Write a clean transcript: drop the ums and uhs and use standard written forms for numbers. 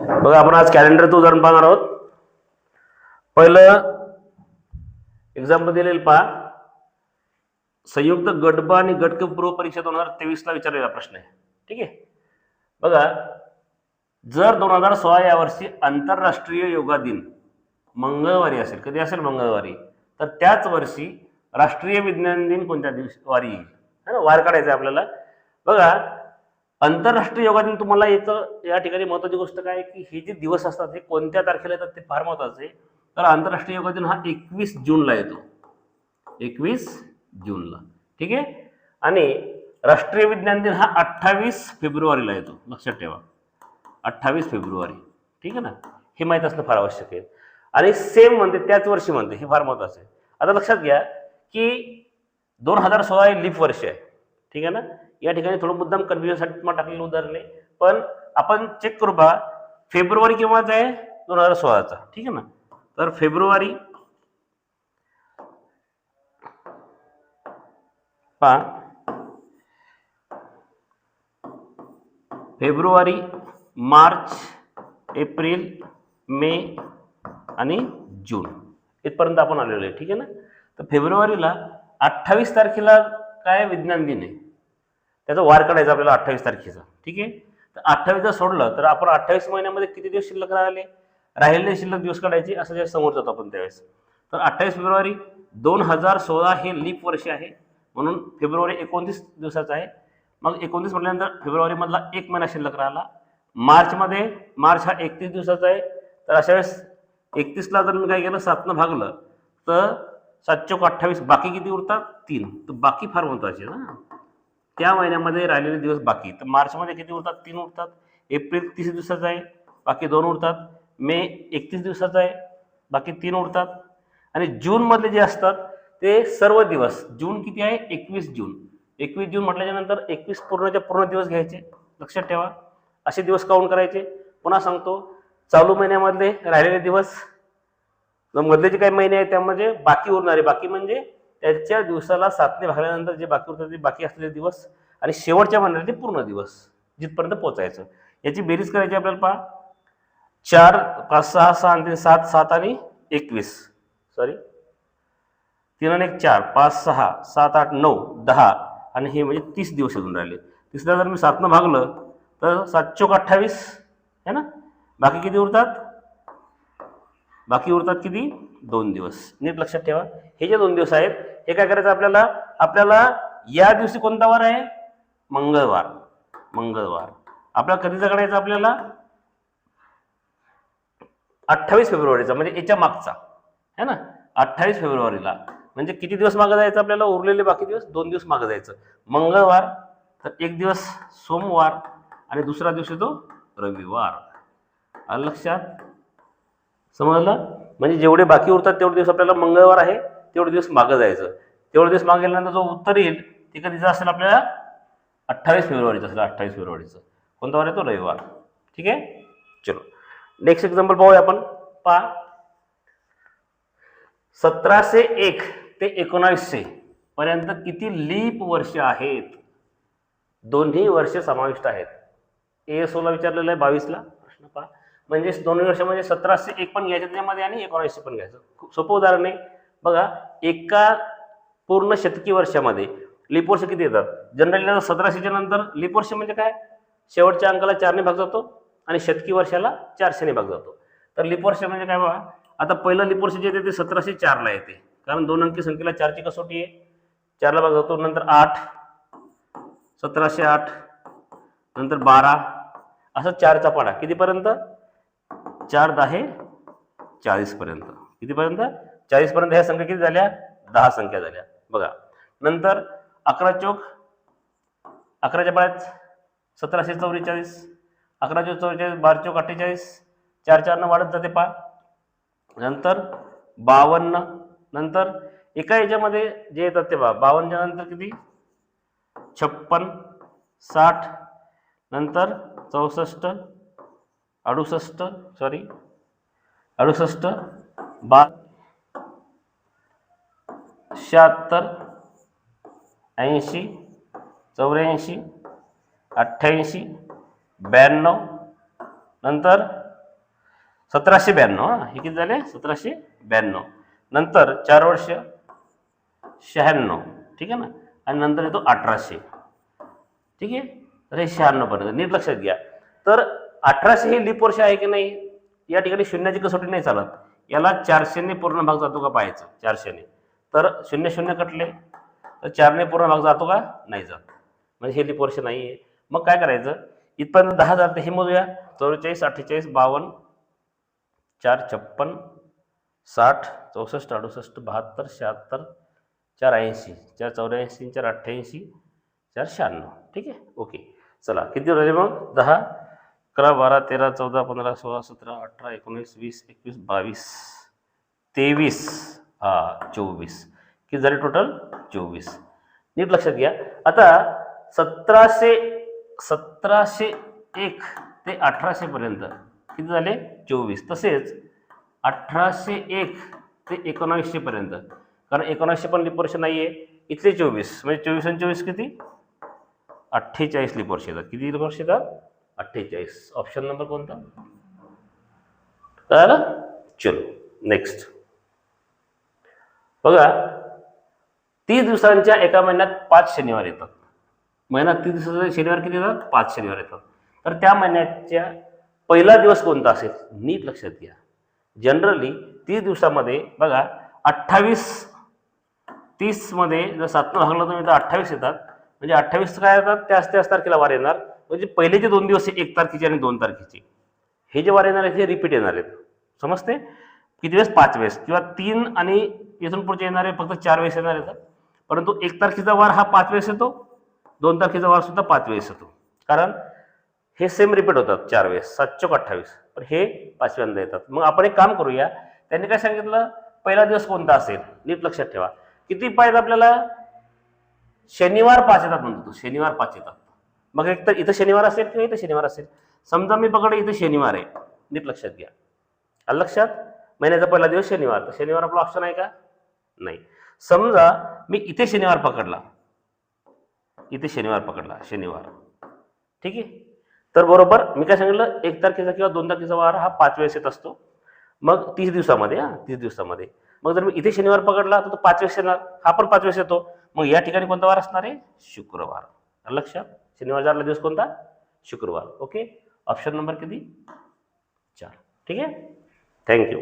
बघा आपण आज कॅलेंडरचं उदाहरण पाहणार आहोत. पहिलं एक्झाम्पल दिलेलं पहा. संयुक्त गटब आणि गटक पूर्व परीक्षा 2023 ला विचारलेला प्रश्न आहे. ठीक आहे. बघा, जर 2016 या वर्षी आंतरराष्ट्रीय योगा दिन मंगळवारी असेल, कधी असेल मंगळवारी, तर त्याच वर्षी राष्ट्रीय विज्ञान दिन कोणत्या दिवशी वारी येईल? है ना, वार काढायचं आहे आपल्याला. बघा, आंतरराष्ट्रीय योगा दिन तुम्हाला याचं या ठिकाणी महत्वाची गोष्ट काय आहे की हे जे दिवस असतात हे कोणत्या तारखेला येतात ते फार महत्वाचं आहे. तर आंतरराष्ट्रीय योगा दिन हा 21 जूनला येतो. 21 जूनला. ठीक आहे. आणि राष्ट्रीय विज्ञान दिन हा 28 फेब्रुवारीला येतो. लक्षात ठेवा, 28 फेब्रुवारी. ठीक आहे ना, हे माहीत असणं फार आवश्यक आहे. आणि सेम म्हणते त्याच वर्षी म्हणते, हे फार महत्वाचं आहे. आता लक्षात घ्या की 2016 हे लीप वर्ष आहे. ठीक आहे ना. या ठिकाणी थोडं मुद्दाम कन्फ्युजनसाठी तुम्हाला टाकलेलं उदाहरण आहे, पण आपण चेक करू बघा फेब्रुवारी केव्हाचा आहे? 2016चा. ठीक आहे ना. तर फेब्रुवारी पहा, फेब्रुवारी, मार्च, एप्रिल, मे आणि जून इथपर्यंत आपण आलेलो आहे. ठीक आहे ना. तर फेब्रुवारीला 28 तारखेला काय विज्ञान दिन आहे, त्याचा वार काढायचा आपल्याला 28 तारखेचा. ठीक आहे. तर 28 जर सोडलं तर आपण 28 महिन्यामध्ये किती दिवस शिल्लक राहिलेले शिल्लक दिवस काढायचे असं जे समोर जातो आपण त्यावेळेस. तर 28 फेब्रुवारी 2016 हे लीप वर्ष आहे, म्हणून फेब्रुवारी 29 दिवसाचा आहे. मग 29 म्हटल्यानंतर फेब्रुवारीमधला एक महिना शिल्लक राहिला. मार्च हा 31 दिवसाचा आहे. तर अशा वेळेस 31ला जर मी काय केलं 7नं भागलं तर 7 चौक 28, बाकी किती उरतात? 3. तर बाकी फार महत्वाचे ना, त्या महिन्यामध्ये राहिलेले दिवस बाकी. तर मार्चमध्ये किती उरतात? 3 उरतात. एप्रिल 30 दिवसाचा आहे, बाकी 2 उरतात. मे 31 दिवसाचा आहे, बाकी 3 उरतात. आणि जूनमधले जे असतात ते सर्व दिवस, जून किती आहे? 21 जून. 21 जून म्हटल्याच्या नंतर 21 पूर्णच्या पूर्ण दिवस घ्यायचे. लक्षात ठेवा, असे दिवस काउंट करायचे. पुन्हा सांगतो, चालू महिन्यामधले राहिलेले दिवस, मधले जे काही महिने आहेत त्यामध्ये बाकी उरणारे, बाकी म्हणजे त्याच्या दिवसाला 7ने भागल्यानंतर जे बाकी उरतात ते बाकी असलेले दिवस, आणि शेवटच्या महिन्याचे पूर्ण दिवस जिथपर्यंत पोहोचायचं. याची बेरीज करायची आपल्याला. पहा, 4, 5, 6, 6 आणि 7, 7 आणि 21, सॉरी 3 आणि 1 4, 5, 6, 7, 8, 9, 10 आणि हे म्हणजे 30 दिवस येऊन राहिले. तिसऱ्या जर मी 7नं भागलं तर 7 चौक 28 है ना, बाकी किती उरतात? बाकी उरतात किती? 2 दिवस. नीट लक्षात ठेवा, हे जे 2 दिवस आहेत हे काय करायचं आपल्याला या दिवशी कोणता वार आहे? मंगळवार. आपल्याला कधीचा काढायचा? आपल्याला 28 फेब्रुवारीचा, म्हणजे याच्या मागचा है ना. 28 फेब्रुवारीला म्हणजे किती दिवस मागे जायचं आपल्याला? उरलेले बाकी दिवस 2 दिवस मागे जायचं. मंगळवार, तर एक दिवस सोमवार आणि दुसरा दिवस येतो रविवार. आलं लक्षात? समजलं? म्हणजे जेवढे बाकी उरतात तेवढे दिवस आपल्याला मंगळवार आहे तेवढे दिवस मागे जायचं. तेवढे दिवस मागे गेल्यानंतर जो उत्तर येईल ते कधीचा असेल? आपल्याला 28 फेब्रुवारीचा असेल. 28 फेब्रुवारीचं कोणता वार येतो? रविवार. ठीक आहे. चलो नेक्स्ट एक्झाम्पल पाहूया आपण. पहा, 1701 ते 1900 पर्यंत किती लीप वर्ष आहेत? दोन्ही वर्ष समाविष्ट आहेत. ASO ला विचारलेलं आहे 22ला प्रश्न. पहा, म्हणजे दोन्ही वर्ष म्हणजे 1701 पण घ्यायचं त्यामध्ये आणि 1900 पण घ्यायचं. खूप सोपं उदाहरण आहे. बघा, एका पूर्ण शतकी वर्षामध्ये लीप वर्ष किती येतात? जनरली 1700च्या नंतर लीप वर्ष म्हणजे काय? शेवटच्या अंकाला 4ने भाग जातो आणि शतकी वर्षाला 400ने भाग जातो. तर लीप वर्ष म्हणजे काय? बघा, आता पहिलं लीप वर्ष जे येते ते 1704ला येते, कारण 2 अंकी संख्येला 4ची कसोटी आहे. 4ला भाग जातो. नंतर 8, 1708, नंतर 12, असं 4चा पाडा कितीपर्यंत? 4 10 40 पर्यंत. कितीपर्यंत? 40 पर्यंत. ह्या संख्या किती झाल्या? 10 संख्या झाल्या. बघा, नंतर 11 चौक 11च्या पाड्यात 1744, 11 चौक 44, 12 चौक 48, 4 4 वाढत जाते. पहा, नंतर 52, नंतर एका याच्यामध्ये जे येतात ते पहा, 52च्या नंतर किती? 56, 60, नंतर 64, 68, सॉरी 68, 76, 80, 84, 88, 92, नंतर 1792, हे किती झाले 1792. नंतर 4 वर्ष 96, ठीक आहे ना, आणि नंतर येतो 1800, ठीक आहे. तर हे 96 पर्यंत नीट लक्षात घ्या. तर 1800 हे लीप वर्ष आहे की नाही, या ठिकाणी शून्याची कसोटी नाही चालत. याला 400ने पूर्ण भाग जातो का पाहायचं, 400ने. तर 0 0 कटले तर 4ने पूर्ण भाग जातो का, नाही जात, म्हणजे हे लीप वर्ष नाही आहे. मग काय करायचं, इथपर्यंत 10 जाते, हे मोजूया. 44, 48, 52, 4 56, 60, 64, 68, 72, 76, 4 80, 4 84, 4 88, 4 96, ठीक आहे. ओके, चला किती राहिले मग, 10, 11, 12, 13, 14, 15, 16, 17, 18, 19, 20, 21, 22, 23, 24, किती झाले टोटल, 24. नीट लक्षात घ्या. आता 1701 ते 1800 पर्यंत किती झाले, 24. तसेच 1801 ते 1900 पर्यंत, कारण 1900 पण लीप वर्ष नाहीये, इथले 24, म्हणजे 24 आणि 24 किती, 48 लीप वर्ष येतात. किती लीप वर्ष येतात, 48. ऑप्शन नंबर कोणता, कळलं. चलो नेक्स्ट बघा. 30 दिवसांच्या एका महिन्यात 5 शनिवार येतात. महिन्यात 30 दिवसाचे शनिवार किती येतात, 5 शनिवार येतात. तर त्या महिन्याच्या पहिला दिवस कोणता असेल, नीट लक्षात घ्या. जनरली 30 दिवसामध्ये बघा 28, 30 मध्ये जर 7 भागला तुम्ही तर 28 येतात. म्हणजे 28 काय येतात, त्याच तारखेला वार येणार. म्हणजे पहिले जे 2 दिवस 1 तारखेचे आणि 2 तारखेचे, हे जे वार येणार आहेत हे रिपीट येणार आहेत. समजते, किती वेळेस, 5 वेळेस, किंवा 3 आणि इथून पुढचे येणारे फक्त 4 वेळेस येणार येतात. परंतु 1 तारखेचा वार हा 5 वेळेस येतो, 2 तारखेचा वार सुद्धा 5 वेळेस येतो, कारण हे सेम रिपीट होतात 4 वेळेस, 7 चौक 28, पण हे 5व्यांदा येतात. मग आपण एक काम करूया, त्यांनी काय सांगितलं, पहिला दिवस कोणता असेल, नीट लक्षात ठेवा. किती पाहिजे आपल्याला, शनिवार 5 येतात म्हणतो, शनिवार 5 येतात. मग एक तर इथं शनिवार असेल किंवा इथं शनिवार असेल. समजा मी पकडे इथं शनिवार आहे, नीट लक्षात घ्या. लक्षात, महिन्याचा पहिला दिवस शनिवार, तर शनिवार आपला ऑप्शन आहे का, नाही. समजा मी इथे शनिवार पकडला, इथे शनिवार पकडला, शनिवार, ठीक आहे. तर बरोबर मी काय सांगितलं, 1 तारखेचा किंवा 2 तारखेचा वार हा 5 वेळेस येत असतो. मग 30 दिवसामध्ये, 30 दिवसामध्ये. मग जर मी इथे शनिवार पकडला तर तो 5 वेळेस येणार, हा पण 5 वेळेस येतो. मग या ठिकाणी कोणता वार असणार आहे, शुक्रवार. लक्षात, शनिवारचा आदला दिवस कोणता, शुक्रवार. ओके, ऑप्शन नंबर किती, 4. ठीक आहे. थँक्यू.